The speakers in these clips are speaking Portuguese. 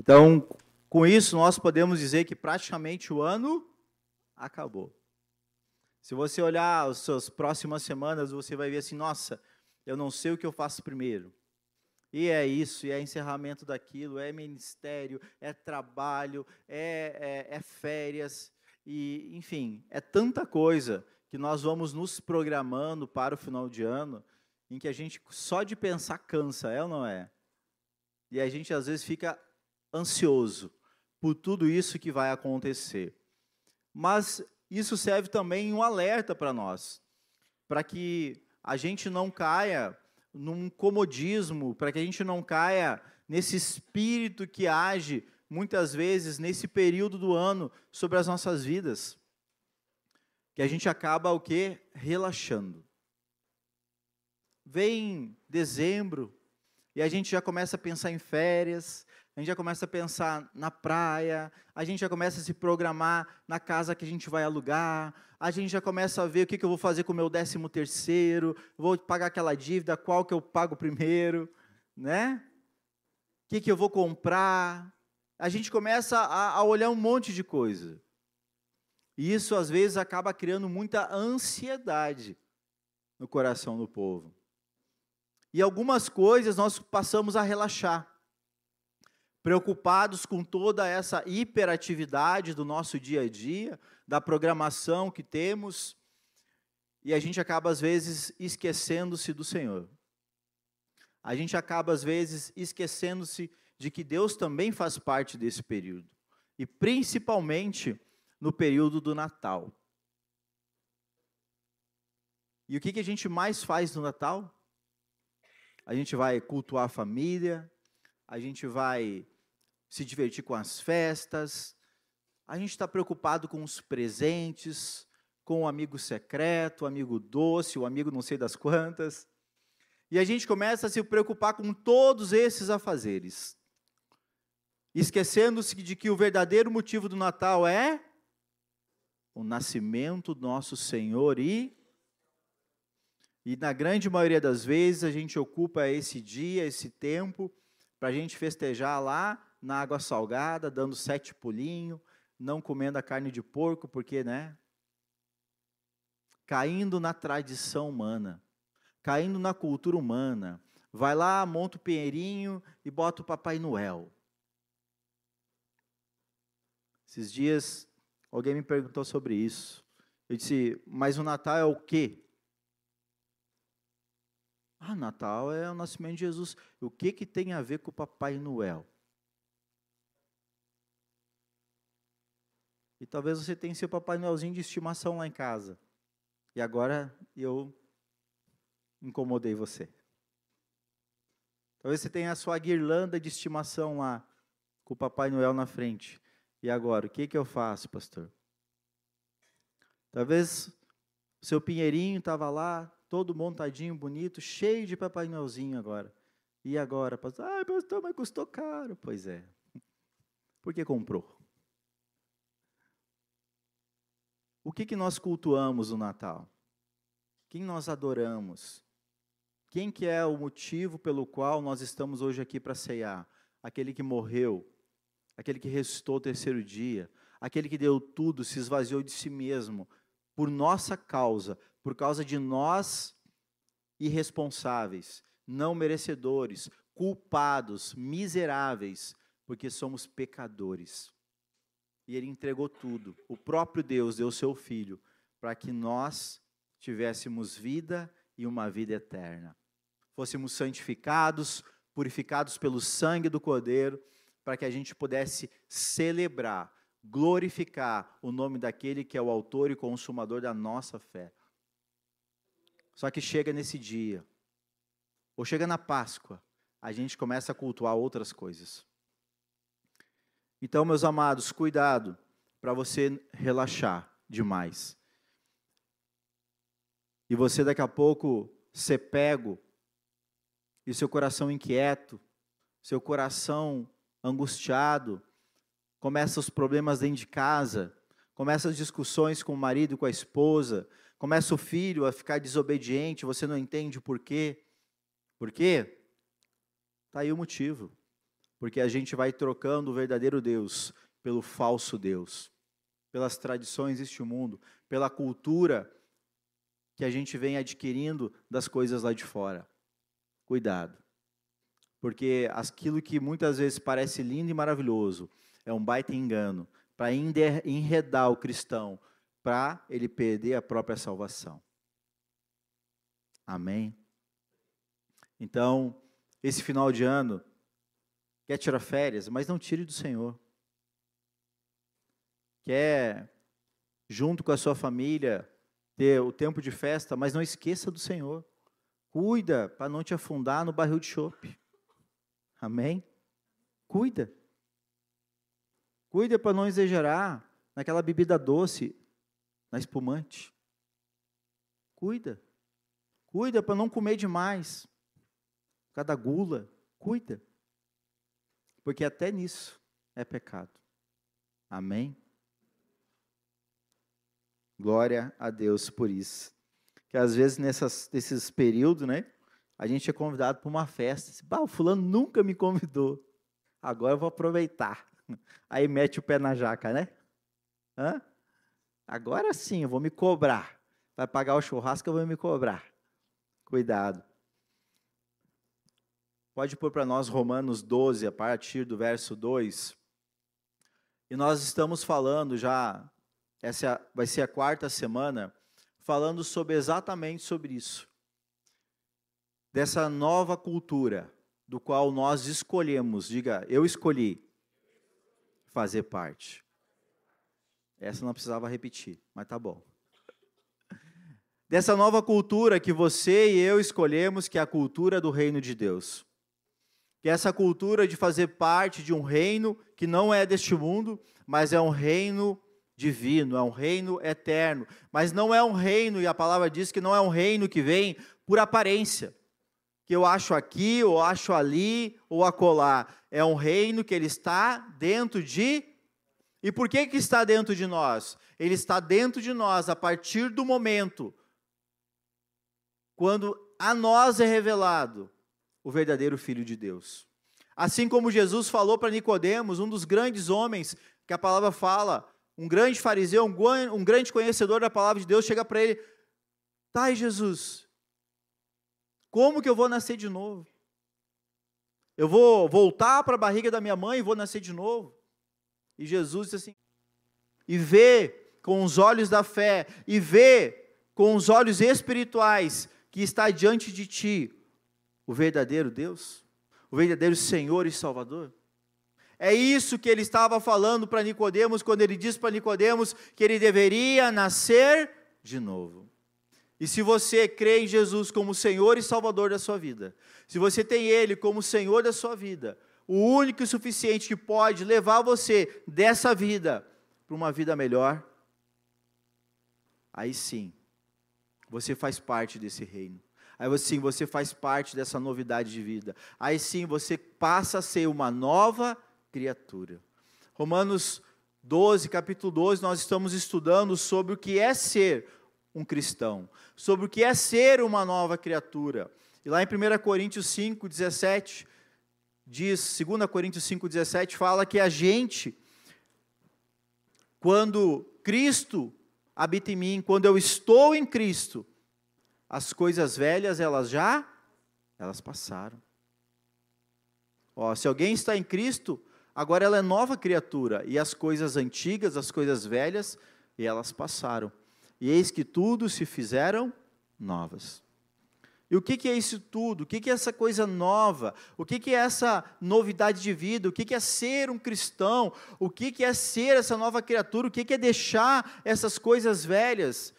Então, com isso, nós podemos dizer que praticamente o ano acabou. Se você olhar as suas próximas semanas, você vai ver assim, nossa, eu não sei o que eu faço primeiro. E é isso, e é encerramento daquilo, é ministério, é trabalho, é férias, e enfim, é tanta coisa que nós vamos nos programando para o final de ano, em que a gente só de pensar cansa, é ou não é? E a gente às vezes fica ansioso por tudo isso que vai acontecer. Mas isso serve também um alerta para nós, para que a gente não caia num comodismo, para que a gente não caia nesse espírito que age muitas vezes nesse período do ano sobre as nossas vidas, que a gente acaba o quê? Relaxando. Vem dezembro e a gente já começa a pensar em férias, a gente já começa a pensar na praia, a gente já começa a se programar na casa que a gente vai alugar, a gente já começa a ver o que eu vou fazer com o meu 13º, vou pagar aquela dívida, qual que eu pago primeiro, né? O que eu vou comprar? A gente começa a olhar um monte de coisa. E isso, às vezes, acaba criando muita ansiedade no coração do povo. E algumas coisas nós passamos a relaxar, preocupados com toda essa hiperatividade do nosso dia a dia, da programação que temos, e a gente acaba, às vezes, esquecendo-se do Senhor. A gente acaba, às vezes, esquecendo-se de que Deus também faz parte desse período, e principalmente no período do Natal. E o que a gente mais faz no Natal? A gente vai cultuar a família, a gente vai se divertir com as festas, a gente está preocupado com os presentes, com o amigo secreto, o amigo doce, o amigo não sei das quantas, e a gente começa a se preocupar com todos esses afazeres, esquecendo-se de que o verdadeiro motivo do Natal é o nascimento do nosso Senhor e na grande maioria das vezes a gente ocupa esse dia, esse tempo, para a gente festejar lá na água salgada, dando 7 pulinhos, não comendo a carne de porco, porque, né? Caindo na tradição humana, caindo na cultura humana. Vai lá, monta o pinheirinho e bota o Papai Noel. Esses dias, alguém me perguntou sobre isso. Eu disse, mas o Natal é o quê? Natal é o nascimento de Jesus. O que tem a ver com o Papai Noel? E talvez você tenha seu Papai Noelzinho de estimação lá em casa. E agora eu incomodei você. Talvez você tenha a sua guirlanda de estimação lá, com o Papai Noel na frente. E agora, o que eu faço, pastor? Talvez o seu pinheirinho estava lá, todo montadinho, bonito, cheio de Papai Noelzinho agora. E agora, pastor? Pastor, mas custou caro. Pois é. Por que comprou? O que nós cultuamos no Natal? Quem nós adoramos? Quem que é o motivo pelo qual nós estamos hoje aqui para ceiar? Aquele que morreu, aquele que ressuscitou o 3º dia, aquele que deu tudo, se esvaziou de si mesmo, por nossa causa, por causa de nós irresponsáveis, não merecedores, culpados, miseráveis, porque somos pecadores. E Ele entregou tudo. O próprio Deus deu o seu Filho para que nós tivéssemos vida e uma vida eterna. Fôssemos santificados, purificados pelo sangue do Cordeiro, para que a gente pudesse celebrar, glorificar o nome daquele que é o autor e consumador da nossa fé. Só que chega nesse dia, ou chega na Páscoa, a gente começa a cultuar outras coisas. Então, meus amados, cuidado para você relaxar demais. E você daqui a pouco ser pego, e seu coração inquieto, seu coração angustiado, começa os problemas dentro de casa, começa as discussões com o marido, com a esposa, começa o filho a ficar desobediente, você não entende o porquê. Por quê? Está aí o motivo. Porque a gente vai trocando o verdadeiro Deus pelo falso Deus, pelas tradições deste mundo, pela cultura que a gente vem adquirindo das coisas lá de fora. Cuidado, porque aquilo que muitas vezes parece lindo e maravilhoso é um baita engano para enredar o cristão, para ele perder a própria salvação. Amém? Então, esse final de ano, quer tirar férias, mas não tire do Senhor. Quer, junto com a sua família, ter o tempo de festa, mas não esqueça do Senhor. Cuida para não te afundar no barril de chope. Amém? Cuida. Cuida para não exagerar naquela bebida doce, na espumante. Cuida. Cuida para não comer demais. Cada gula. Cuida. Porque até nisso é pecado. Amém? Glória a Deus por isso. Que às vezes nesses períodos, né, a gente é convidado para uma festa. O fulano nunca me convidou. Agora eu vou aproveitar. Aí mete o pé na jaca, né? Hã? Agora sim, eu vou me cobrar. Vai pagar o churrasco, eu vou me cobrar. Cuidado. Pode pôr para nós Romanos 12, a partir do verso 2. E nós estamos falando já, essa vai ser a 4ª semana, falando exatamente sobre isso. Dessa nova cultura, do qual nós escolhemos, diga, eu escolhi fazer parte. Essa não precisava repetir, mas tá bom. Dessa nova cultura que você e eu escolhemos, que é a cultura do reino de Deus. Que é essa cultura de fazer parte de um reino que não é deste mundo, mas é um reino divino, é um reino eterno. Mas não é um reino, e a palavra diz que não é um reino que vem por aparência. Que eu acho aqui, ou acho ali, ou acolá. É um reino que ele está dentro de... E por que está dentro de nós? Ele está dentro de nós a partir do momento quando a nós é revelado o verdadeiro Filho de Deus. Assim como Jesus falou para Nicodemos, um dos grandes homens que a palavra fala, um grande fariseu, um grande conhecedor da palavra de Deus, chega para ele, tá, e Jesus, como que eu vou nascer de novo? Eu vou voltar para a barriga da minha mãe e vou nascer de novo? E Jesus disse assim, e vê com os olhos da fé, e vê com os olhos espirituais, que está diante de ti, o verdadeiro Deus, o verdadeiro Senhor e Salvador. É isso que ele estava falando para Nicodemos, quando ele disse para Nicodemos que ele deveria nascer de novo. E se você crê em Jesus como Senhor e Salvador da sua vida, se você tem Ele como Senhor da sua vida, o único e suficiente que pode levar você dessa vida para uma vida melhor, aí sim, você faz parte desse reino. Aí sim, você faz parte dessa novidade de vida. Aí sim, você passa a ser uma nova criatura. Romanos 12, capítulo 12, nós estamos estudando sobre o que é ser um cristão, sobre o que é ser uma nova criatura. E lá em 1 Coríntios 5, 17, diz, 2 Coríntios 5, 17, fala que a gente, quando Cristo habita em mim, quando eu estou em Cristo, as coisas velhas, elas passaram. Se alguém está em Cristo, agora ela é nova criatura, e as coisas antigas, as coisas velhas, elas passaram. E eis que tudo se fizeram novas. E o que é isso tudo? O que é essa coisa nova? O que é essa novidade de vida? O que é ser um cristão? O que é ser essa nova criatura? O que é deixar essas coisas velhas?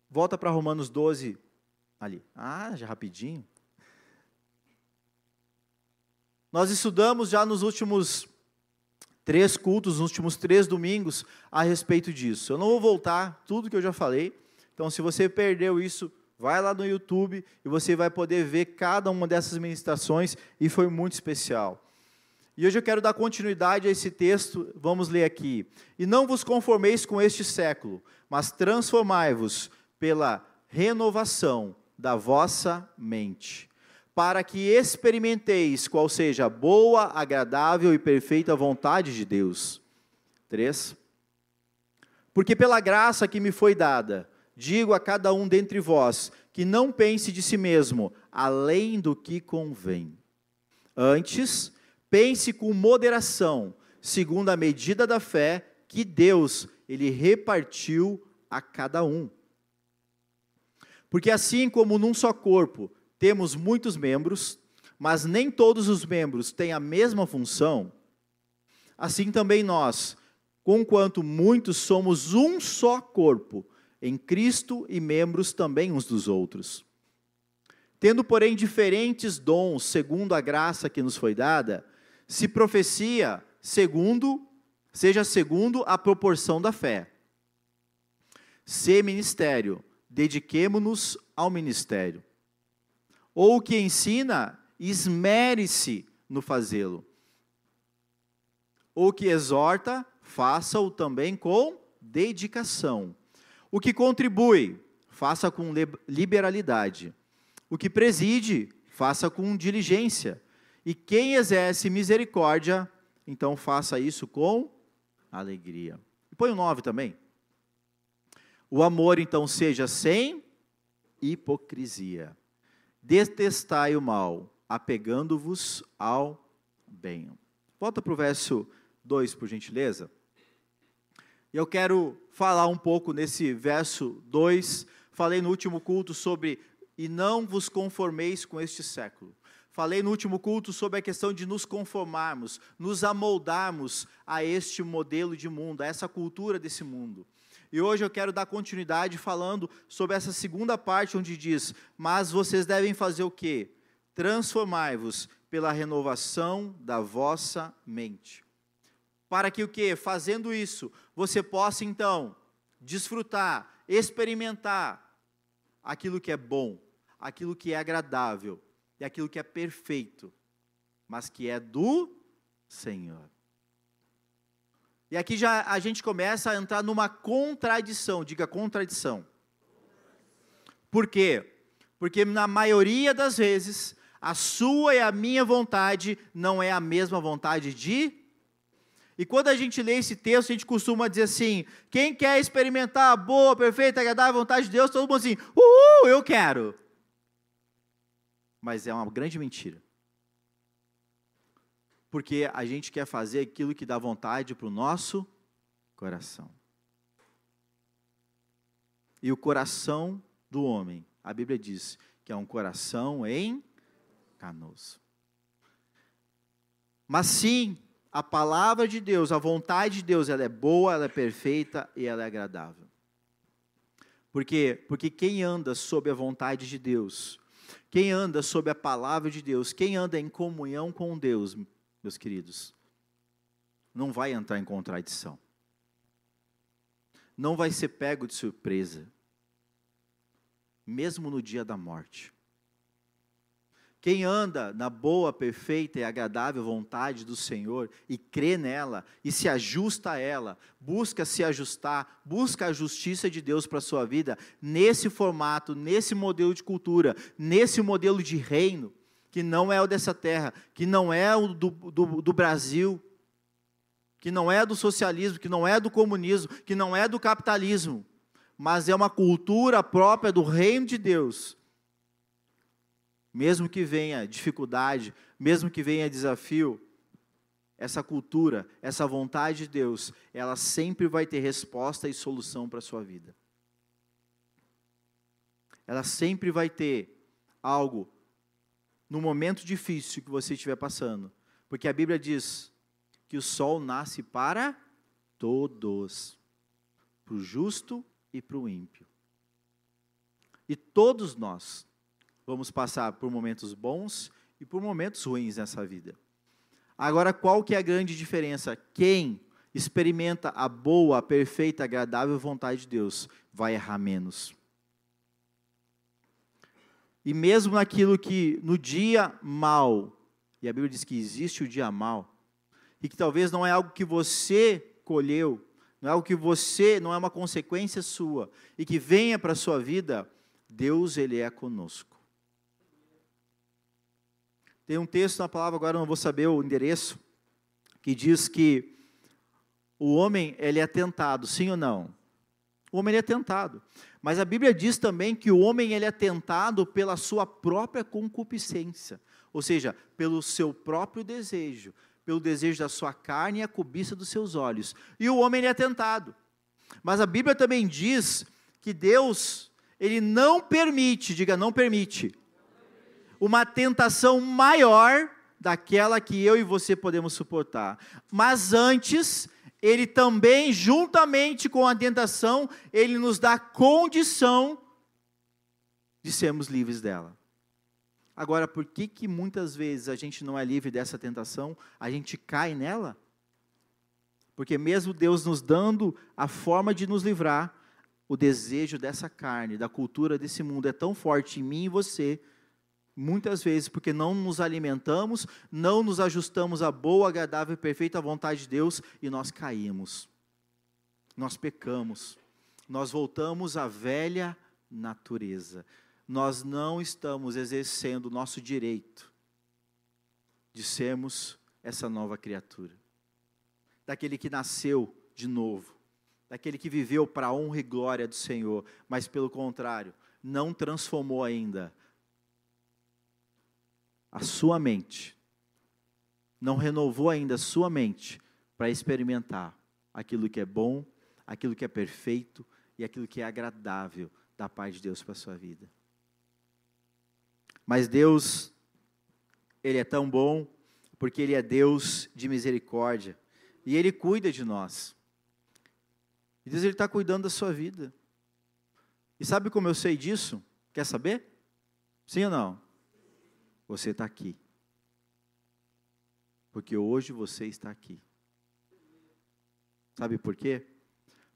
Volta para Romanos 12, ali. Já rapidinho. Nós estudamos já nos últimos 3 cultos, nos últimos 3 domingos, a respeito disso. Eu não vou voltar tudo que eu já falei. Então, se você perdeu isso, vai lá no YouTube e você vai poder ver cada uma dessas ministrações, e foi muito especial. E hoje eu quero dar continuidade a esse texto, vamos ler aqui. E não vos conformeis com este século, mas transformai-vos pela renovação da vossa mente, para que experimenteis qual seja a boa, agradável e perfeita vontade de Deus. 3. Porque pela graça que me foi dada, digo a cada um dentre vós, que não pense de si mesmo, além do que convém. Antes, pense com moderação, segundo a medida da fé que Deus, Ele repartiu a cada um. Porque assim como num só corpo temos muitos membros, mas nem todos os membros têm a mesma função, assim também nós, conquanto muitos somos um só corpo, em Cristo e membros também uns dos outros. Tendo, porém, diferentes dons, segundo a graça que nos foi dada, se profecia, seja segundo a proporção da fé. Se ministério, dediquemo-nos ao ministério. Ou o que ensina, esmere-se no fazê-lo. Ou o que exorta, faça-o também com dedicação. O que contribui, faça com liberalidade. O que preside, faça com diligência. E quem exerce misericórdia, então faça isso com alegria. E põe o 9 também. O amor, então, seja sem hipocrisia. Detestai o mal, apegando-vos ao bem. Volta para o verso 2, por gentileza. Eu quero falar um pouco nesse verso 2. Falei no último culto sobre e não vos conformeis com este século. Falei no último culto sobre a questão de nos conformarmos, nos amoldarmos a este modelo de mundo, a essa cultura desse mundo. E hoje eu quero dar continuidade falando sobre essa segunda parte onde diz, mas vocês devem fazer o quê? Transformai-vos pela renovação da vossa mente. Para que o quê? Fazendo isso, você possa então desfrutar, experimentar aquilo que é bom, aquilo que é agradável e aquilo que é perfeito, mas que é do Senhor. E aqui já a gente começa a entrar numa contradição, diga contradição. Por quê? Porque na maioria das vezes, a sua e a minha vontade não é a mesma vontade de... E quando a gente lê esse texto, a gente costuma dizer assim, quem quer experimentar a boa, perfeita, agradável vontade de Deus, todo mundo assim, eu quero. Mas é uma grande mentira. Porque a gente quer fazer aquilo que dá vontade para o nosso coração. E o coração do homem, a Bíblia diz que é um coração enganoso. Mas sim, a palavra de Deus, a vontade de Deus, ela é boa, ela é perfeita e ela é agradável. Por quê? Porque quem anda sob a vontade de Deus, quem anda sob a palavra de Deus, quem anda em comunhão com Deus, meus queridos, não vai entrar em contradição. Não vai ser pego de surpresa, mesmo no dia da morte. Quem anda na boa, perfeita e agradável vontade do Senhor e crê nela e se ajusta a ela, busca se ajustar, busca a justiça de Deus para a sua vida, nesse formato, nesse modelo de cultura, nesse modelo de reino, que não é o dessa terra, que não é o do Brasil, que não é do socialismo, que não é do comunismo, que não é do capitalismo, mas é uma cultura própria do reino de Deus. Mesmo que venha dificuldade, mesmo que venha desafio, essa cultura, essa vontade de Deus, ela sempre vai ter resposta e solução para a sua vida. Ela sempre vai ter algo no momento difícil que você estiver passando. Porque a Bíblia diz que o sol nasce para todos, para o justo e para o ímpio. E todos nós vamos passar por momentos bons e por momentos ruins nessa vida. Agora, qual que é a grande diferença? Quem experimenta a boa, a perfeita, agradável vontade de Deus, vai errar menos. E mesmo naquilo que, no dia mal, e a Bíblia diz que existe o dia mal, e que talvez não é algo que você colheu, não é algo que você, não é uma consequência sua, e que venha para a sua vida, Deus, Ele é conosco. Tem um texto na palavra, agora eu não vou saber o endereço, que diz que o homem, ele é tentado, sim ou não? O homem ele é tentado. Mas a Bíblia diz também que o homem ele é tentado pela sua própria concupiscência. Ou seja, pelo seu próprio desejo, pelo desejo da sua carne e a cobiça dos seus olhos. E o homem ele é tentado. Mas a Bíblia também diz que Deus, ele não permite, diga não permite, uma tentação maior daquela que eu e você podemos suportar. Mas antes, ele também, juntamente com a tentação, ele nos dá condição de sermos livres dela. Agora, por que muitas vezes a gente não é livre dessa tentação? A gente cai nela? Porque mesmo Deus nos dando a forma de nos livrar, o desejo dessa carne, da cultura desse mundo é tão forte em mim e você, muitas vezes, porque não nos alimentamos, não nos ajustamos à boa, agradável e perfeita vontade de Deus, e nós caímos, nós pecamos, nós voltamos à velha natureza. Nós não estamos exercendo o nosso direito de sermos essa nova criatura, daquele que nasceu de novo, daquele que viveu para a honra e glória do Senhor, mas pelo contrário, não transformou ainda a sua mente, não renovou ainda a sua mente para experimentar aquilo que é bom, aquilo que é perfeito e aquilo que é agradável da parte de Deus para a sua vida. Mas Deus, Ele é tão bom, porque Ele é Deus de misericórdia, e Ele cuida de nós. E Deus, Ele está cuidando da sua vida. E sabe como eu sei disso? Quer saber? Sim ou não? Você está aqui. Porque hoje você está aqui. Sabe por quê?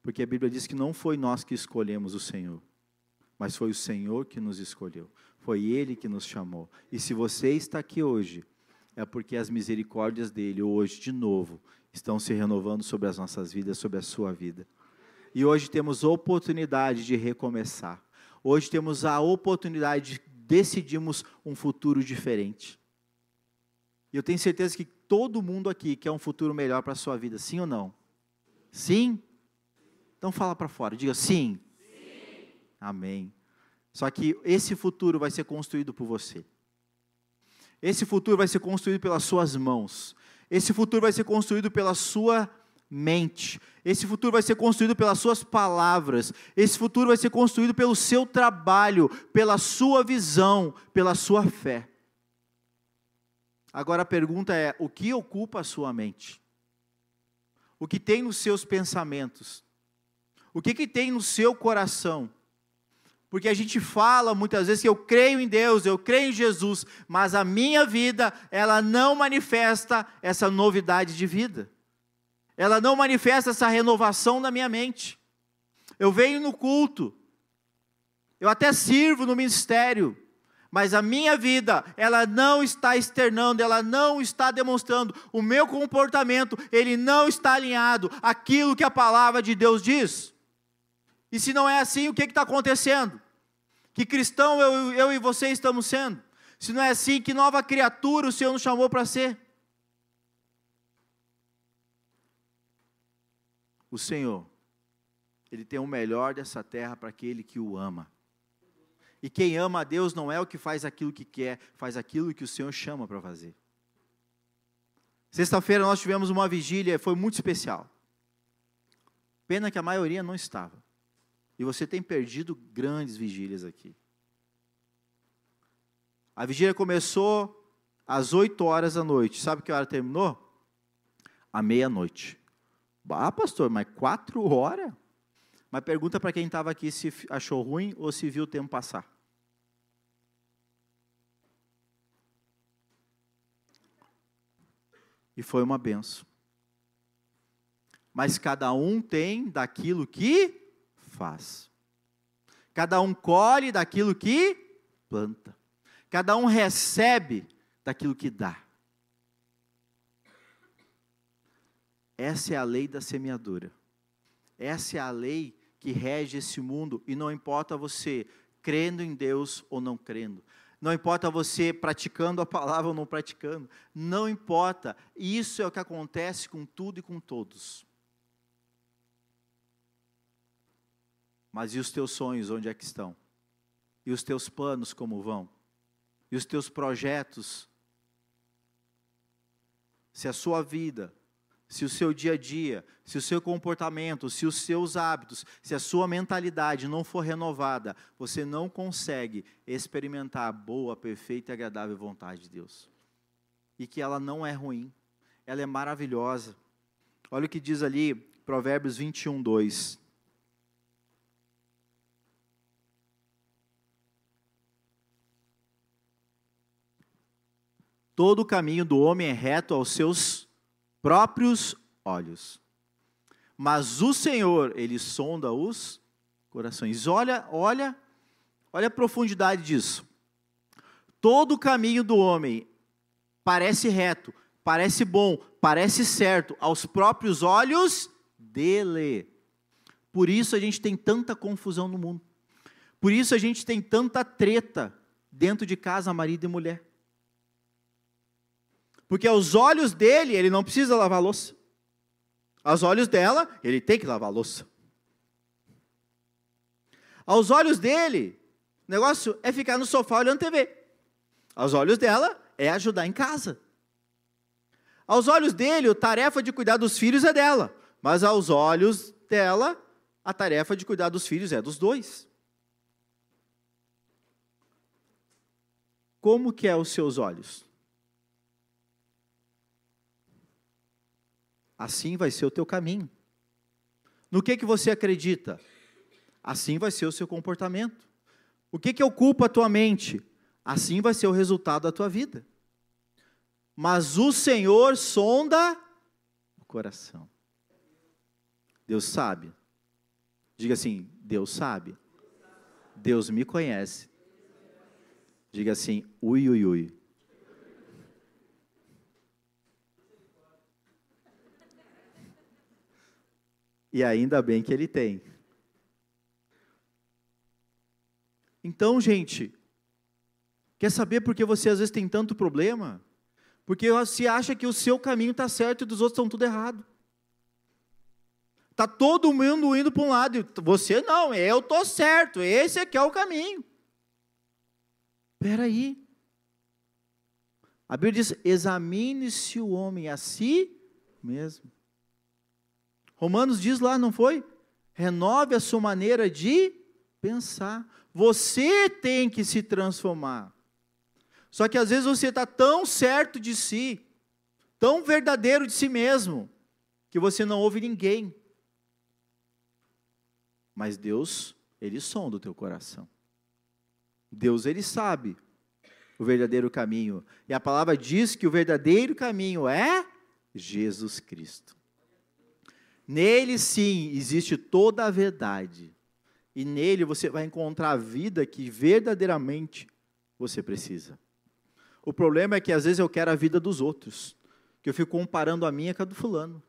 Porque a Bíblia diz que não foi nós que escolhemos o Senhor, mas foi o Senhor que nos escolheu. Foi Ele que nos chamou. E se você está aqui hoje, é porque as misericórdias dEle, hoje, de novo, estão se renovando sobre as nossas vidas, sobre a sua vida. E hoje temos oportunidade de recomeçar. Hoje temos a oportunidade de decidirmos um futuro diferente. E eu tenho certeza que todo mundo aqui quer um futuro melhor para a sua vida, sim ou não? Sim? Então fala para fora, diga sim. Sim. Amém. Só que esse futuro vai ser construído por você. Esse futuro vai ser construído pelas suas mãos. Esse futuro vai ser construído pela sua mente. Esse futuro vai ser construído pelas suas palavras. Esse futuro vai ser construído pelo seu trabalho, pela sua visão, pela sua fé. Agora a pergunta é, o que ocupa a sua mente? O que tem nos seus pensamentos? O que tem no seu coração? Porque a gente fala muitas vezes que eu creio em Deus, eu creio em Jesus, mas a minha vida, ela não manifesta essa novidade de vida. Ela não manifesta essa renovação na minha mente. Eu venho no culto, eu até sirvo no ministério, mas a minha vida, ela não está externando, ela não está demonstrando, o meu comportamento, ele não está alinhado àquilo que a palavra de Deus diz. E se não é assim, o que está acontecendo? Que cristão eu e você estamos sendo? Se não é assim, que nova criatura o Senhor nos chamou para ser? O Senhor, Ele tem o melhor dessa terra para aquele que o ama. E quem ama a Deus não é o que faz aquilo que quer, faz aquilo que o Senhor chama para fazer. Sexta-feira nós tivemos uma vigília, foi muito especial. Pena que a maioria não estava. E você tem perdido grandes vigílias aqui. A vigília começou às 8 horas da noite. Sabe que hora terminou? À meia-noite. Ah, pastor, mas 4 horas? Mas pergunta para quem estava aqui se achou ruim ou se viu o tempo passar. E foi uma benção. Mas cada um tem daquilo que faz. Cada um colhe daquilo que planta. Cada um recebe daquilo que dá. Essa é a lei da semeadura. Essa é a lei que rege esse mundo, e não importa você crendo em Deus ou não crendo. Não importa você praticando a palavra ou não praticando. Não importa. Isso é o que acontece com tudo e com todos. Mas e os teus sonhos, onde é que estão? E os teus planos, como vão? E os teus projetos? Se a sua vida, se o seu dia a dia, se o seu comportamento, se os seus hábitos, se a sua mentalidade não for renovada, você não consegue experimentar a boa, perfeita e agradável vontade de Deus. E que ela não é ruim, ela é maravilhosa. Olha o que diz ali, Provérbios 21, 2. Todo o caminho do homem é reto aos seus próprios olhos. Mas o Senhor, Ele sonda os corações. Olha a profundidade disso. Todo o caminho do homem parece reto, parece bom, parece certo, aos próprios olhos dele. Por isso a gente tem tanta confusão no mundo. Por isso a gente tem tanta treta dentro de casa, marido e mulher. Porque aos olhos dele, ele não precisa lavar a louça. Aos olhos dela, ele tem que lavar a louça. Aos olhos dele, o negócio é ficar no sofá olhando TV. Aos olhos dela, é ajudar em casa. Aos olhos dele, a tarefa de cuidar dos filhos é dela. Mas aos olhos dela, a tarefa de cuidar dos filhos é dos dois. Como que é os seus olhos? Assim vai ser o teu caminho. No que você acredita? Assim vai ser o seu comportamento. O que ocupa a tua mente? Assim vai ser o resultado da tua vida. Mas o Senhor sonda o coração. Deus sabe. Diga assim, Deus sabe. Deus me conhece. Diga assim, ui, ui, ui. E ainda bem que Ele tem. Então, gente, quer saber por que você às vezes tem tanto problema? Porque você acha que o seu caminho está certo e dos outros estão tudo errado. Está todo mundo indo para um lado, e você não, eu estou certo, esse aqui é o caminho. Espera aí. A Bíblia diz, examine-se o homem a si mesmo. Romanos diz lá, não foi? Renove a sua maneira de pensar. Você tem que se transformar. Só que às vezes você está tão certo de si, tão verdadeiro de si mesmo, que você não ouve ninguém. Mas Deus, Ele sonda o teu coração. Deus, Ele sabe o verdadeiro caminho. E a palavra diz que o verdadeiro caminho é Jesus Cristo. Nele sim existe toda a verdade. E nele você vai encontrar a vida que verdadeiramente você precisa. O problema é que às vezes eu quero a vida dos outros. Que eu fico comparando a minha com a do fulano.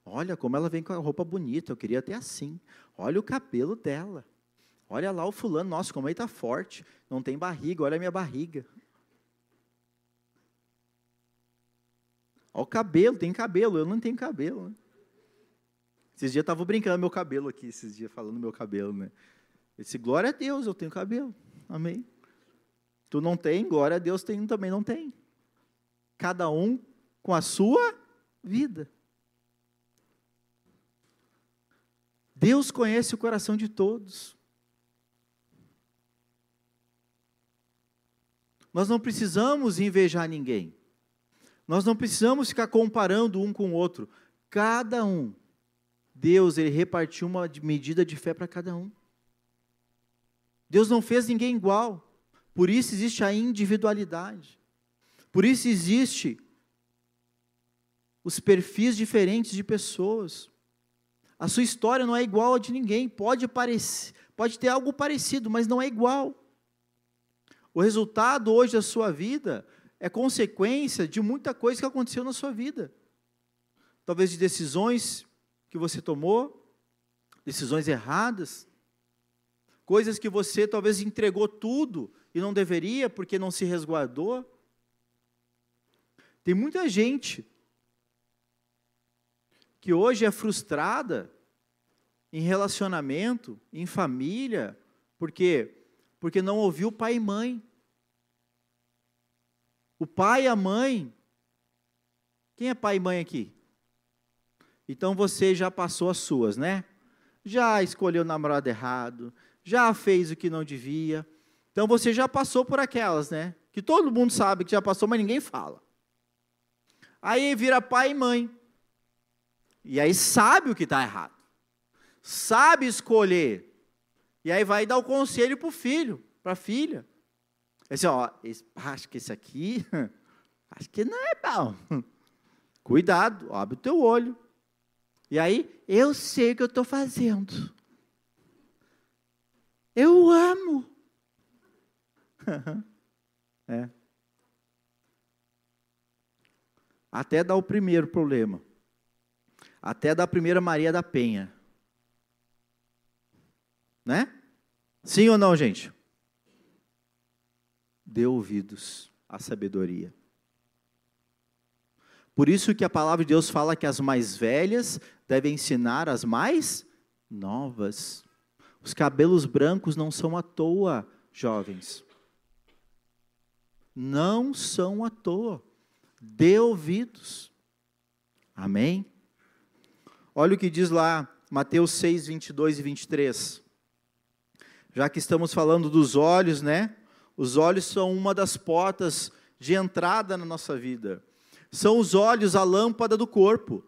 Olha como ela vem com a roupa bonita, eu queria ter assim. Olha o cabelo dela. Olha lá o fulano, nossa, como ele está forte. Não tem barriga, olha a minha barriga. Olha o cabelo, tem cabelo, eu não tenho cabelo, né? Esses dias eu estava brincando meu cabelo aqui, esses dias falando meu cabelo, né? Eu disse, glória a Deus, eu tenho cabelo. Amém. Tu não tem, glória a Deus, também não tem. Cada um com a sua vida. Deus conhece o coração de todos. Nós não precisamos invejar ninguém. Nós não precisamos ficar comparando um com o outro. Cada um. Deus, Ele repartiu uma medida de fé para cada um. Deus não fez ninguém igual. Por isso existe a individualidade. Por isso existe os perfis diferentes de pessoas. A sua história não é igual a de ninguém. Pode ter algo parecido, mas não é igual. O resultado hoje da sua vida é consequência de muita coisa que aconteceu na sua vida. Talvez de decisões que você tomou, decisões erradas, coisas que você talvez entregou tudo e não deveria porque não se resguardou. Tem muita gente que hoje é frustrada em relacionamento, em família, por quê? Porque não ouviu o pai e mãe. O pai e a mãe, quem é pai e mãe aqui? Então você já passou as suas, né? Já escolheu o namorado errado, já fez o que não devia. Então você já passou por aquelas, né? Que todo mundo sabe que já passou, mas ninguém fala. Aí vira pai e mãe. E aí sabe o que está errado. Sabe escolher. E aí vai dar o conselho para o filho, para a filha. Assim, ó, acho que esse aqui, acho que não é bom. Cuidado, abre o teu olho. E aí, eu sei o que eu estou fazendo. Eu amo. É. Até dá o primeiro problema. Até da primeira Maria da Penha. Né? Sim ou não, gente? Dê ouvidos à sabedoria. Por isso que a palavra de Deus fala que as mais velhas devem ensinar as mais novas. Os cabelos brancos não são à toa, jovens. Não são à toa. Dê ouvidos. Amém? Olha o que diz lá, Mateus 6, 22 e 23. Já que estamos falando dos olhos, né? Os olhos são uma das portas de entrada na nossa vida. São os olhos a lâmpada do corpo.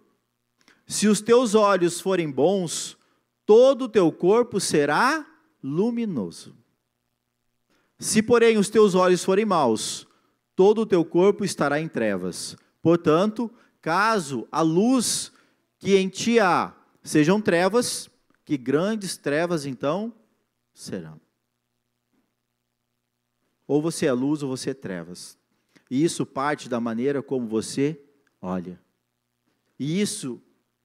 Se os teus olhos forem bons, todo o teu corpo será luminoso. Se, porém, os teus olhos forem maus, todo o teu corpo estará em trevas. Portanto, caso a luz que em ti há sejam trevas, que grandes trevas então serão. Ou você é luz ou você é trevas. E isso parte da maneira como você olha. E isso,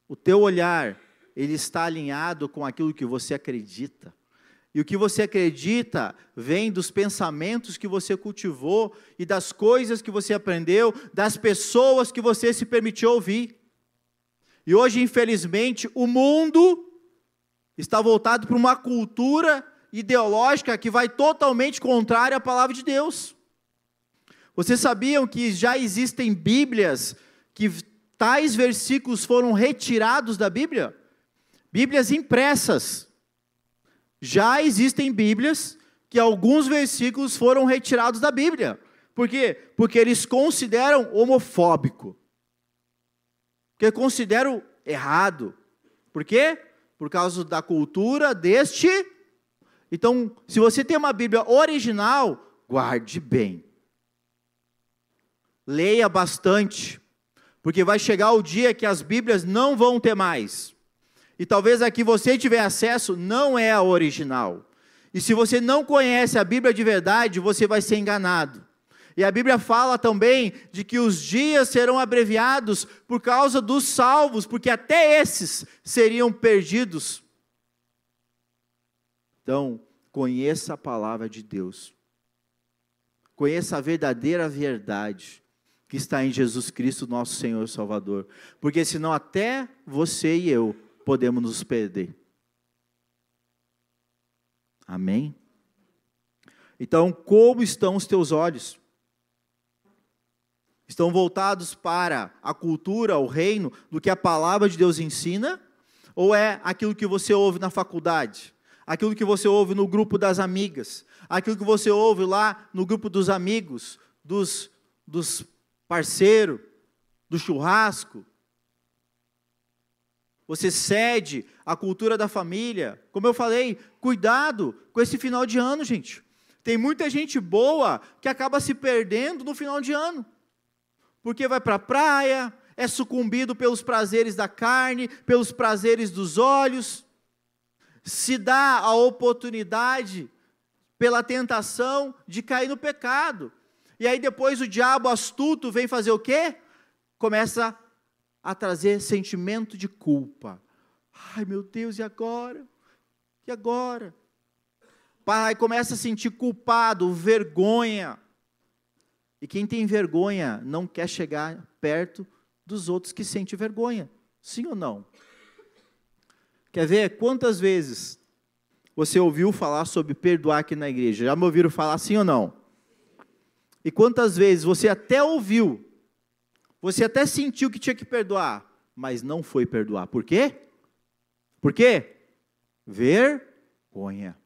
o teu olhar, ele está alinhado com aquilo que você acredita. E o que você acredita vem dos pensamentos que você cultivou e das coisas que você aprendeu, das pessoas que você se permitiu ouvir. E hoje, infelizmente, o mundo está voltado para uma cultura ideológica que vai totalmente contrária à palavra de Deus. Vocês sabiam que já existem Bíblias que tais versículos foram retirados da Bíblia? Bíblias impressas. Já existem Bíblias que alguns versículos foram retirados da Bíblia. Por quê? Porque eles consideram homofóbico. Porque consideram errado. Por quê? Por causa da cultura deste. Então, se você tem uma Bíblia original, guarde bem. Leia bastante, porque vai chegar o dia que as Bíblias não vão ter mais. E talvez a que você tiver acesso não é a original. E se você não conhece a Bíblia de verdade, você vai ser enganado. E a Bíblia fala também de que os dias serão abreviados por causa dos salvos, porque até esses seriam perdidos. Então, conheça a palavra de Deus. Conheça a verdadeira verdade que está em Jesus Cristo, nosso Senhor e Salvador. Porque senão até você e eu podemos nos perder. Amém? Então, como estão os teus olhos? Estão voltados para a cultura, o reino, do que a palavra de Deus ensina? Ou é aquilo que você ouve na faculdade? Aquilo que você ouve no grupo das amigas? Aquilo que você ouve lá no grupo dos amigos, dos parceiros, do churrasco? Você cede à cultura da família? Como eu falei, cuidado com esse final de ano, gente. Tem muita gente boa que acaba se perdendo no final de ano. Porque vai para a praia, é sucumbido pelos prazeres da carne, pelos prazeres dos olhos, se dá a oportunidade, pela tentação, de cair no pecado. E aí depois o diabo astuto vem fazer o quê? Começa a trazer sentimento de culpa. Ai meu Deus, e agora? E agora? Pai, começa a sentir culpado, vergonha. E quem tem vergonha não quer chegar perto dos outros que sentem vergonha. Sim ou não? Quer ver quantas vezes você ouviu falar sobre perdoar aqui na igreja? Já me ouviram falar sim ou não? E quantas vezes você até ouviu, você até sentiu que tinha que perdoar, mas não foi perdoar. Por quê? Por quê? Vergonha.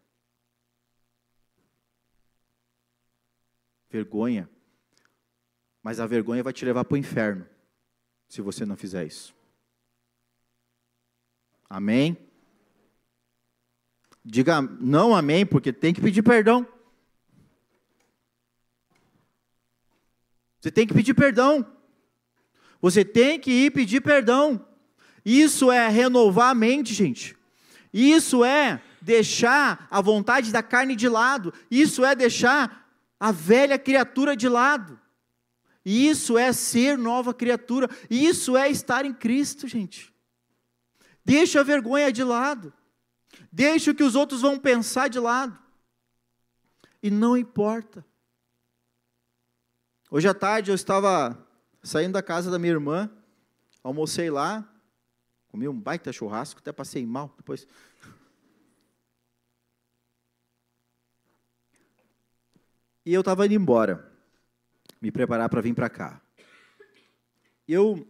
Vergonha. Mas a vergonha vai te levar para o inferno, se você não fizer isso. Amém? Diga não amém, porque tem que pedir perdão. Você tem que pedir perdão. Você tem que ir pedir perdão. Isso é renovar a mente, gente. Isso é deixar a vontade da carne de lado. Isso é deixar a velha criatura de lado. Isso é ser nova criatura. Isso é estar em Cristo, gente. Deixa a vergonha de lado. Deixa o que os outros vão pensar de lado. E não importa. Hoje à tarde eu estava saindo da casa da minha irmã, almocei lá, comi um baita churrasco, até passei mal depois. E eu estava indo embora, me preparar para vir para cá. E eu,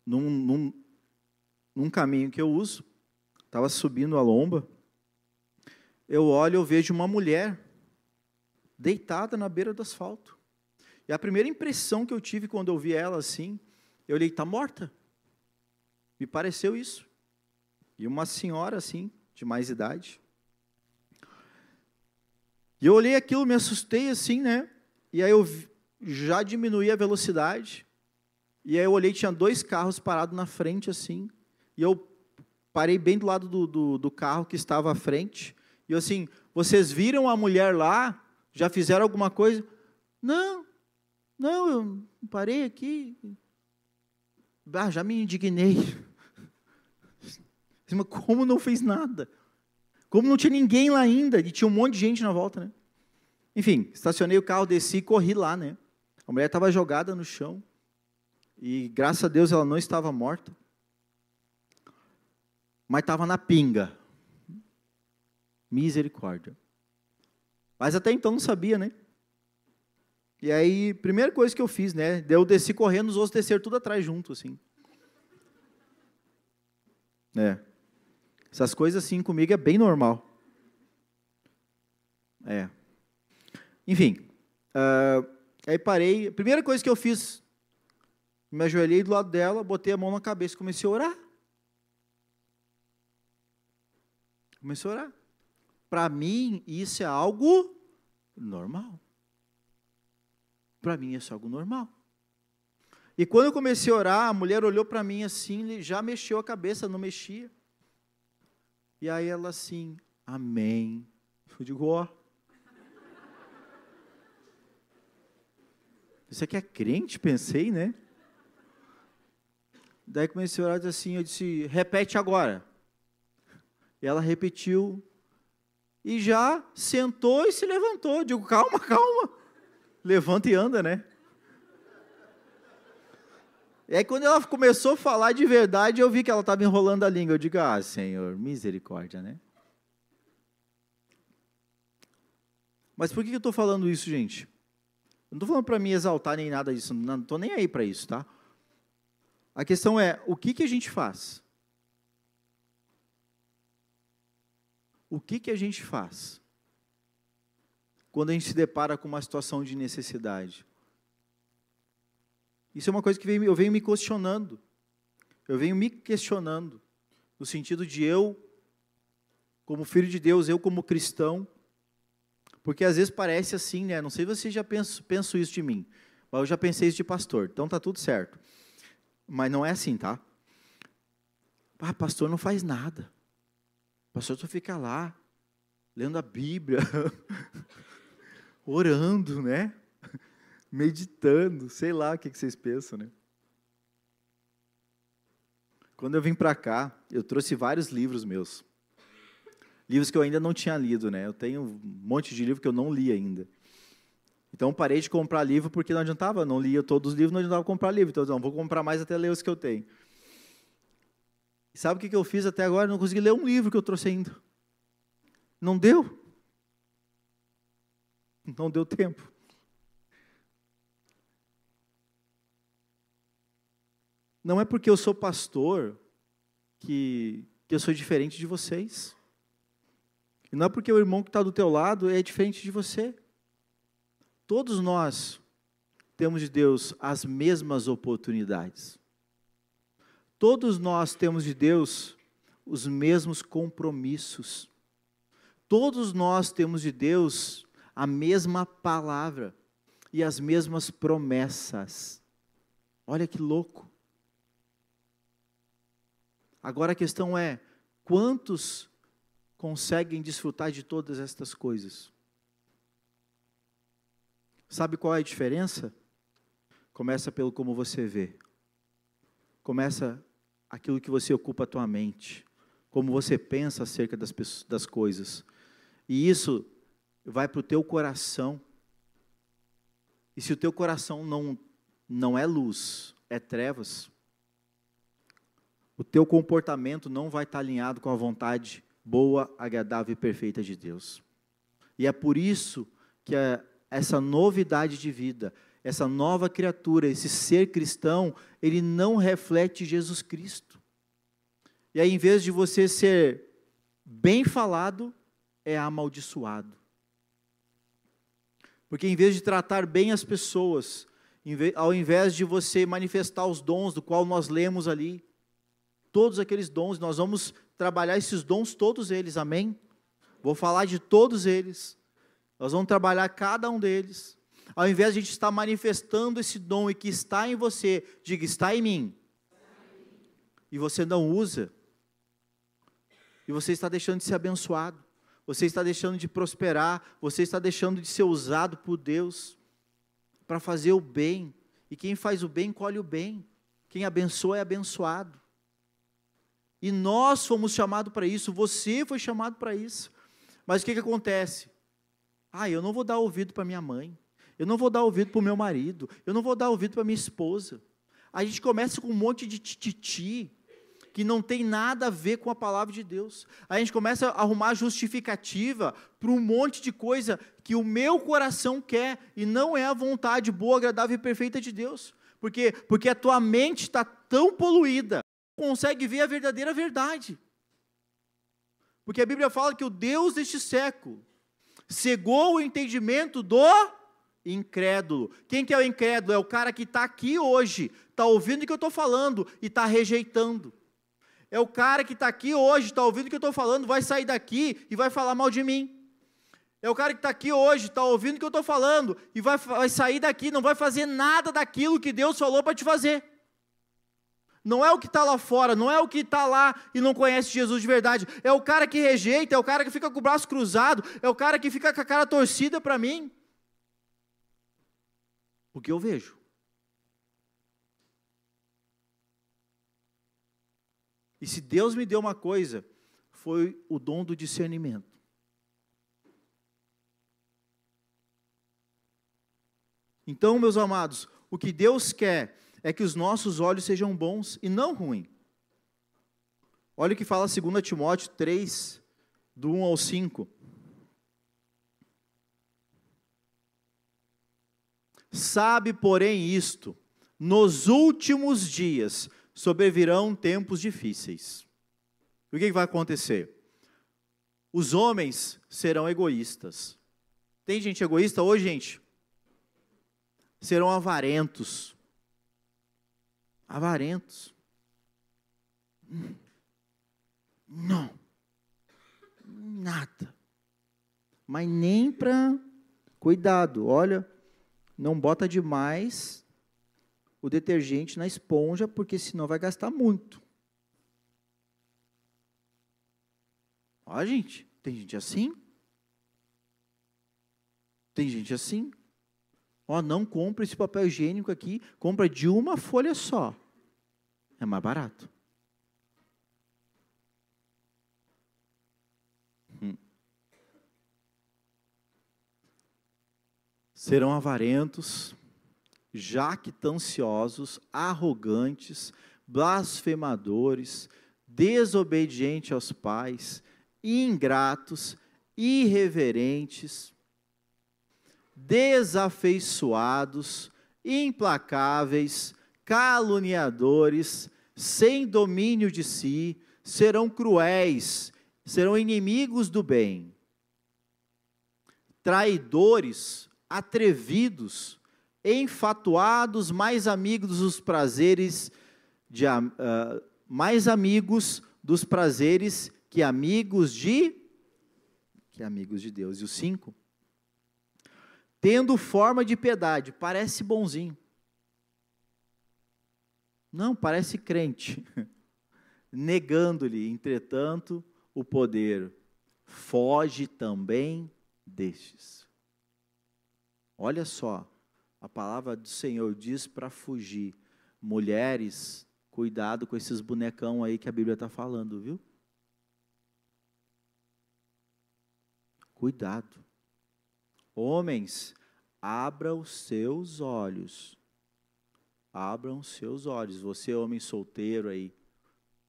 num caminho que eu uso, estava subindo a lomba, eu olho e eu vejo uma mulher deitada na beira do asfalto. E a primeira impressão que eu tive quando eu vi ela assim, eu olhei, está morta. Me pareceu isso. E uma senhora assim, de mais idade. E eu olhei aquilo, me assustei assim, né? E aí eu já diminuí a velocidade. E aí eu olhei, tinha 2 carros parados na frente assim. E eu parei bem do lado do carro que estava à frente. E eu assim, vocês viram a mulher lá? Já fizeram alguma coisa? Não, eu parei aqui. Já me indignei. Mas como não fez nada? Como não tinha ninguém lá ainda? E tinha um monte de gente na volta, né? Enfim, estacionei o carro, desci e corri lá, né? A mulher estava jogada no chão. E graças a Deus ela não estava morta. Mas estava na pinga. Misericórdia. Mas até então não sabia, né? E aí, primeira coisa que eu fiz, né? Eu desci correndo, os outros desceram tudo atrás junto, assim. Essas coisas assim comigo é bem normal. Enfim. Aí parei. A primeira coisa que eu fiz, me ajoelhei do lado dela, botei a mão na cabeça e comecei a orar. Para mim, isso é algo normal. Para mim, isso é algo normal. E quando eu comecei a orar, a mulher olhou para mim assim, já mexeu a cabeça, não mexia. E aí ela assim, amém. Eu digo, ó. Isso aqui é crente, pensei, né? Daí comecei a orar assim, eu disse, repete agora. E ela repetiu. E já sentou e se levantou. Eu digo, calma. Levanta e anda, né? E aí quando ela começou a falar de verdade, eu vi que ela estava enrolando a língua. Eu digo, Senhor, misericórdia, né? Mas por que eu estou falando isso, gente? Eu não estou falando para me exaltar nem nada disso, não estou nem aí para isso, tá? A questão é, o que a gente faz? O que a gente faz quando a gente se depara com uma situação de necessidade? Isso é uma coisa que eu venho me questionando. Eu venho me questionando, no sentido de eu, como filho de Deus, eu como cristão, porque às vezes parece assim, né? Não sei se você já pensa isso de mim, mas eu já pensei isso de pastor, então tá tudo certo. Mas não é assim, tá? Pastor não faz nada. Pastor só fica lá, lendo a Bíblia, orando, né? Meditando, sei lá o que vocês pensam, né? Quando eu vim para cá, eu trouxe vários livros meus. Livros que eu ainda não tinha lido, né? Eu tenho um monte de livro que eu não li ainda. Então, parei de comprar livro porque não adiantava, não lia todos os livros, não adiantava comprar livro. Então, não, vou comprar mais até ler os que eu tenho. E sabe o que eu fiz até agora? Não consegui ler um livro que eu trouxe ainda. Não deu. Não deu tempo. Não é porque eu sou pastor que eu sou diferente de vocês. E não é porque o irmão que está do teu lado é diferente de você. Todos nós temos de Deus as mesmas oportunidades. Todos nós temos de Deus os mesmos compromissos. Todos nós temos de Deus a mesma palavra e as mesmas promessas. Olha que louco. Agora a questão é, quantos conseguem desfrutar de todas estas coisas? Sabe qual é a diferença? Começa pelo como você vê. Começa aquilo que você ocupa a tua mente. Como você pensa acerca das coisas. E isso vai para o teu coração. E se o teu coração não é luz, é trevas, o teu comportamento não vai estar alinhado com a vontade boa, agradável e perfeita de Deus. E é por isso que essa novidade de vida, essa nova criatura, esse ser cristão, ele não reflete Jesus Cristo. E aí, em vez de você ser bem falado, é amaldiçoado. Porque em vez de tratar bem as pessoas, ao invés de você manifestar os dons do qual nós lemos ali, todos aqueles dons, nós vamos trabalhar esses dons, todos eles, amém? Vou falar de todos eles. Nós vamos trabalhar cada um deles. Ao invés de a gente estar manifestando esse dom e que está em você, diga, está em mim. E você não usa. E você está deixando de ser abençoado. Você está deixando de prosperar. Você está deixando de ser usado por Deus para fazer o bem. E quem faz o bem, colhe o bem. Quem abençoa é abençoado. E nós fomos chamados para isso, você foi chamado para isso. Mas o que acontece? Eu não vou dar ouvido para minha mãe, eu não vou dar ouvido para o meu marido, eu não vou dar ouvido para minha esposa. A gente começa com um monte de tititi, que não tem nada a ver com a palavra de Deus. A gente começa a arrumar justificativa para um monte de coisa que o meu coração quer, e não é a vontade boa, agradável e perfeita de Deus. Porque a tua mente está tão poluída, consegue ver a verdadeira verdade. Porque a Bíblia fala que o Deus deste século cegou o entendimento do incrédulo. Quem que é o incrédulo? É o cara que está aqui hoje, está ouvindo o que eu estou falando e está rejeitando. É o cara que está aqui hoje, está ouvindo o que eu estou falando, vai sair daqui e vai falar mal de mim. É o cara que está aqui hoje, está ouvindo o que eu estou falando e vai sair daqui, não vai fazer nada daquilo que Deus falou para te fazer. Não é o que está lá fora, não é o que está lá e não conhece Jesus de verdade. É o cara que rejeita, é o cara que fica com o braço cruzado, é o cara que fica com a cara torcida para mim. O que eu vejo. E se Deus me deu uma coisa, foi o dom do discernimento. Então, meus amados, o que Deus quer é que os nossos olhos sejam bons e não ruins. Olha o que fala 2 Timóteo 3, do 1 ao 5. Sabe, porém, isto, nos últimos dias sobrevirão tempos difíceis. O que vai acontecer? Os homens serão egoístas. Tem gente egoísta hoje, gente? Serão avarentos. Avarentos. Não. Nada. Mas nem para... Cuidado, olha, não bota demais o detergente na esponja, porque senão vai gastar muito. Ó, gente, tem gente assim. Tem gente assim. Ó, não compra esse papel higiênico aqui, compra de uma folha só. É mais barato. serão avarentos, jactanciosos, arrogantes, blasfemadores, desobedientes aos pais, ingratos, irreverentes, desafeiçoados, implacáveis, caluniadores, sem domínio de si, serão cruéis, serão inimigos do bem, traidores, atrevidos, enfatuados, mais amigos dos prazeres que amigos de Deus. E o 5, tendo forma de piedade, parece bonzinho. Não, parece crente. Negando-lhe, entretanto, o poder, foge também destes. Olha só, a palavra do Senhor diz para fugir. Mulheres, cuidado com esses bonecão aí que a Bíblia está falando, viu? Cuidado. Homens, abram os seus olhos. Abram os seus olhos. Você, homem solteiro aí,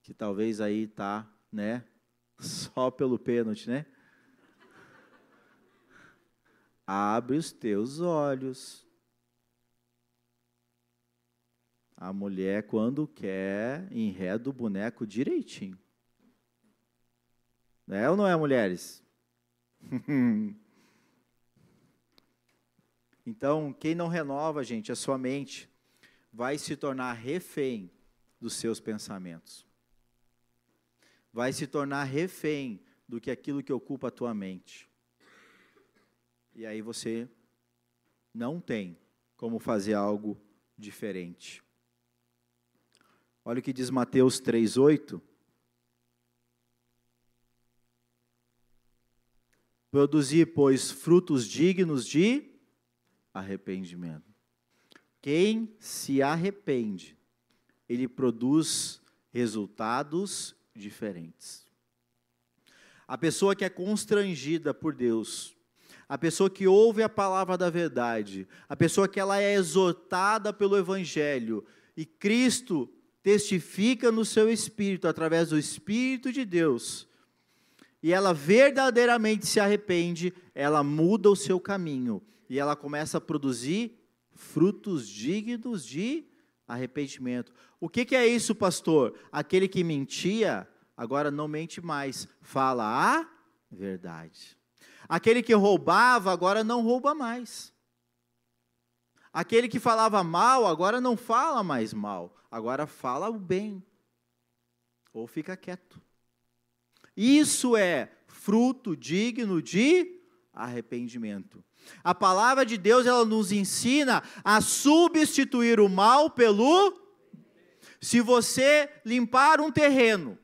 que talvez aí está, né? Só pelo pênalti, né? Abre os teus olhos. A mulher, quando quer, enreda o boneco direitinho. É ou não é, mulheres? Então, quem não renova, gente, a sua mente, vai se tornar refém dos seus pensamentos. Vai se tornar refém do que aquilo que ocupa a tua mente. E aí você não tem como fazer algo diferente. Olha o que diz Mateus 3:8. Produzir, pois, frutos dignos de arrependimento. Quem se arrepende, ele produz resultados diferentes. A pessoa que é constrangida por Deus, a pessoa que ouve a palavra da verdade, a pessoa que ela é exortada pelo Evangelho, e Cristo testifica no seu espírito, através do Espírito de Deus, e ela verdadeiramente se arrepende, ela muda o seu caminho, e ela começa a produzir frutos dignos de arrependimento. O que é isso, pastor? Aquele que mentia, agora não mente mais, fala a verdade. Aquele que roubava, agora não rouba mais. Aquele que falava mal, agora não fala mais mal, agora fala o bem. Ou fica quieto. Isso é fruto digno de arrependimento. A palavra de Deus, ela nos ensina a substituir o mal pelo... Se você limpar um terreno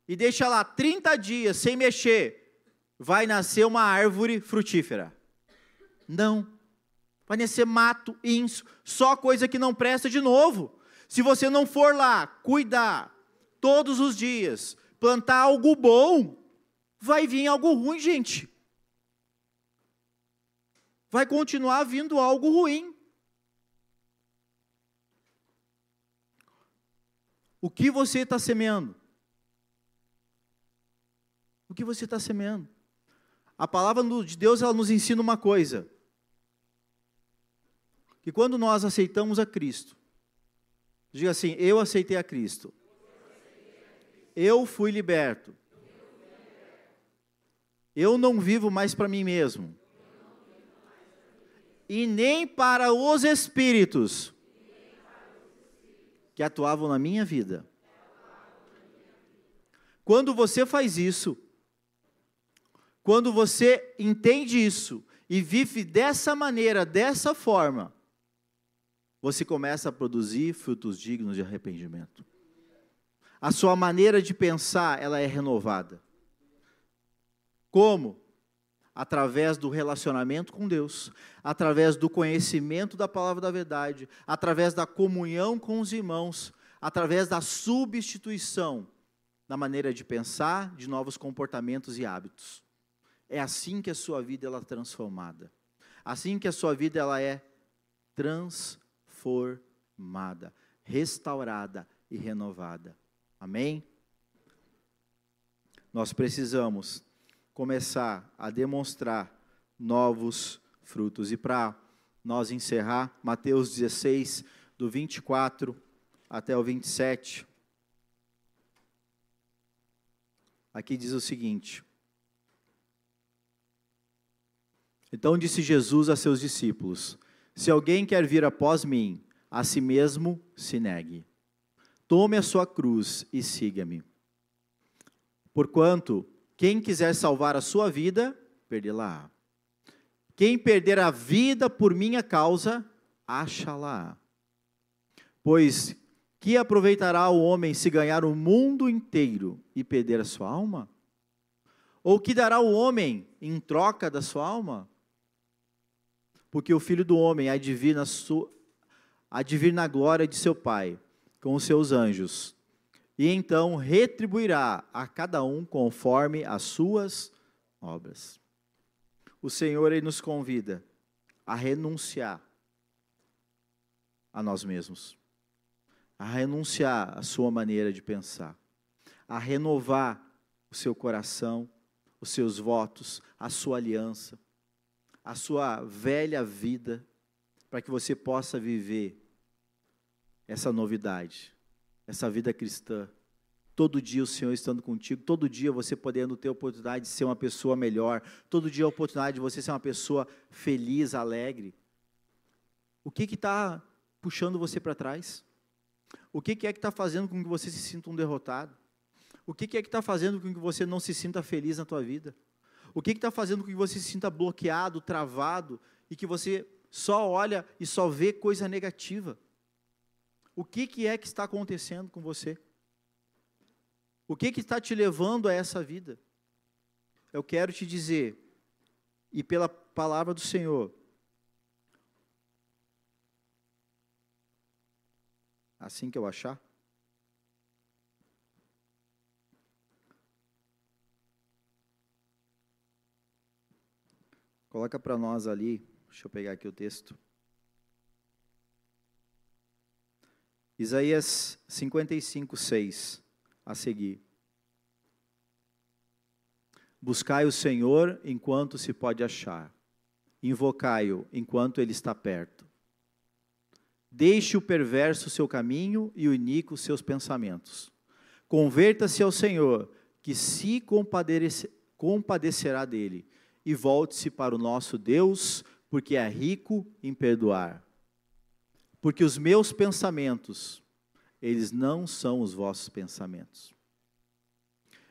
e deixa lá 30 dias sem mexer, vai nascer uma árvore frutífera? Não. Vai nascer mato, inso, só coisa que não presta de novo. Se você não for lá cuidar todos os dias, plantar algo bom, vai vir algo ruim, gente. Vai continuar vindo algo ruim. O que você está semeando? O que você está semeando? A palavra de Deus, ela nos ensina uma coisa. Que quando nós aceitamos a Cristo, diga assim, eu aceitei a Cristo. Eu fui liberto. Eu não vivo mais para mim mesmo. E nem para os espíritos que atuavam na minha vida. Quando você faz isso, quando você entende isso e vive dessa maneira, dessa forma, você começa a produzir frutos dignos de arrependimento. A sua maneira de pensar, ela é renovada. Como? Através do relacionamento com Deus, através do conhecimento da palavra da verdade, através da comunhão com os irmãos, através da substituição na maneira de pensar, de novos comportamentos e hábitos. É assim que a sua vida ela é transformada. Assim que a sua vida ela é transformada, restaurada e renovada. Amém? Nós precisamos começar a demonstrar novos frutos. E para nós encerrar, Mateus 16, do 24 até o 27. Aqui diz o seguinte: então disse Jesus a seus discípulos: se alguém quer vir após mim, a si mesmo se negue. Tome a sua cruz e siga-me. Porquanto, quem quiser salvar a sua vida, perdê-la. Quem perder a vida por minha causa, acha-la. Pois que aproveitará o homem se ganhar o mundo inteiro e perder a sua alma? Ou que dará o homem em troca da sua alma? Porque o Filho do Homem há de vir na glória de seu Pai, com os seus anjos, e então retribuirá a cada um conforme as suas obras. O Senhor, Ele nos convida a renunciar a nós mesmos, a renunciar à sua maneira de pensar, a renovar o seu coração, os seus votos, a sua aliança, a sua velha vida, para que você possa viver essa novidade, essa vida cristã. Todo dia o Senhor estando contigo, todo dia você podendo ter a oportunidade de ser uma pessoa melhor, todo dia a oportunidade de você ser uma pessoa feliz, alegre. O que está puxando você para trás? O que é que está fazendo com que você se sinta um derrotado? O que é que está fazendo com que você não se sinta feliz na tua vida? O que está fazendo com que você se sinta bloqueado, travado, e que você só olha e só vê coisa negativa? O que é que está acontecendo com você? O que está te levando a essa vida? Eu quero te dizer, e pela palavra do Senhor, assim que eu achar, coloca para nós ali, deixa eu pegar aqui o texto. Isaías 55, 6, a seguir. Buscai o Senhor enquanto se pode achar, invocai-o enquanto ele está perto. Deixe o perverso seu caminho e o iníquo seus pensamentos. Converta-se ao Senhor, que se compadecerá dele, e volte-se para o nosso Deus, porque é rico em perdoar. Porque os meus pensamentos, eles não são os vossos pensamentos,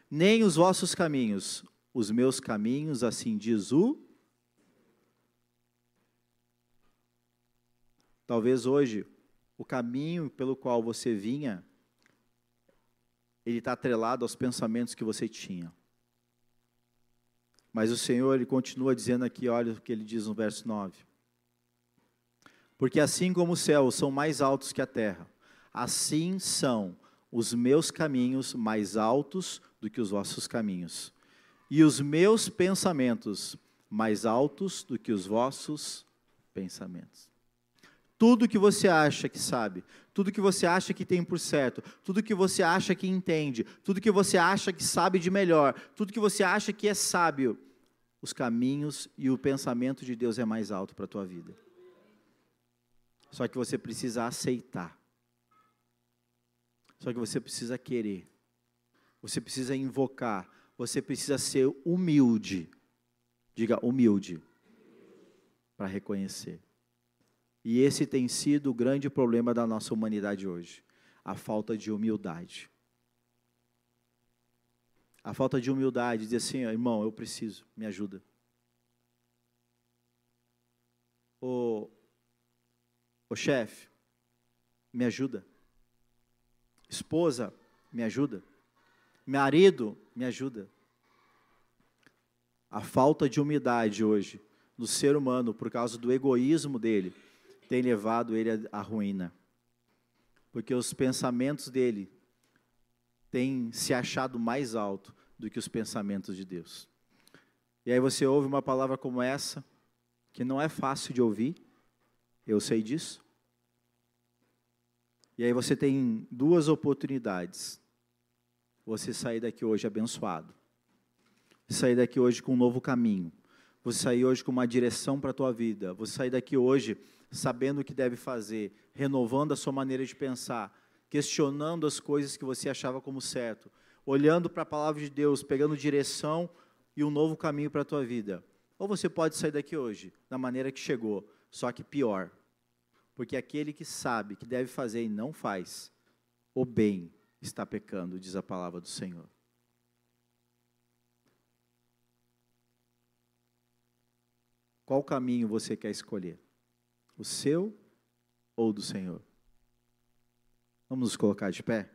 nem os vossos caminhos, os meus caminhos, assim diz o... Talvez hoje, o caminho pelo qual você vinha, ele está atrelado aos pensamentos que você tinha. Mas o Senhor, Ele continua dizendo aqui, olha o que Ele diz no verso 9. Porque assim como os céus são mais altos que a terra, assim são os meus caminhos mais altos do que os vossos caminhos, e os meus pensamentos mais altos do que os vossos pensamentos. Tudo que você acha que sabe, tudo que você acha que tem por certo, tudo que você acha que entende, tudo que você acha que sabe de melhor, tudo que você acha que é sábio, os caminhos e o pensamento de Deus é mais alto para a tua vida. Só que você precisa aceitar. Só que você precisa querer. Você precisa invocar. Você precisa ser humilde. Diga humilde. Para reconhecer. E esse tem sido o grande problema da nossa humanidade hoje. A falta de humildade. A falta de humildade. Dizer assim, irmão, eu preciso, me ajuda. Ô chefe, me ajuda. Esposa, me ajuda. Marido, me ajuda. A falta de humildade hoje no ser humano, por causa do egoísmo dele, tem levado ele à ruína. Porque os pensamentos dele têm se achado mais alto do que os pensamentos de Deus. E aí você ouve uma palavra como essa, que não é fácil de ouvir, eu sei disso. E aí você tem duas oportunidades. Você sair daqui hoje abençoado. Você sair daqui hoje com um novo caminho. Você sair hoje com uma direção para a tua vida. Você sair daqui hoje sabendo o que deve fazer, renovando a sua maneira de pensar, questionando as coisas que você achava como certo, olhando para a palavra de Deus, pegando direção e um novo caminho para a tua vida. Ou você pode sair daqui hoje da maneira que chegou, só que pior. Porque aquele que sabe que deve fazer e não faz, o bem está pecando, diz a palavra do Senhor. Qual caminho você quer escolher? O seu ou do Senhor? Vamos nos colocar de pé?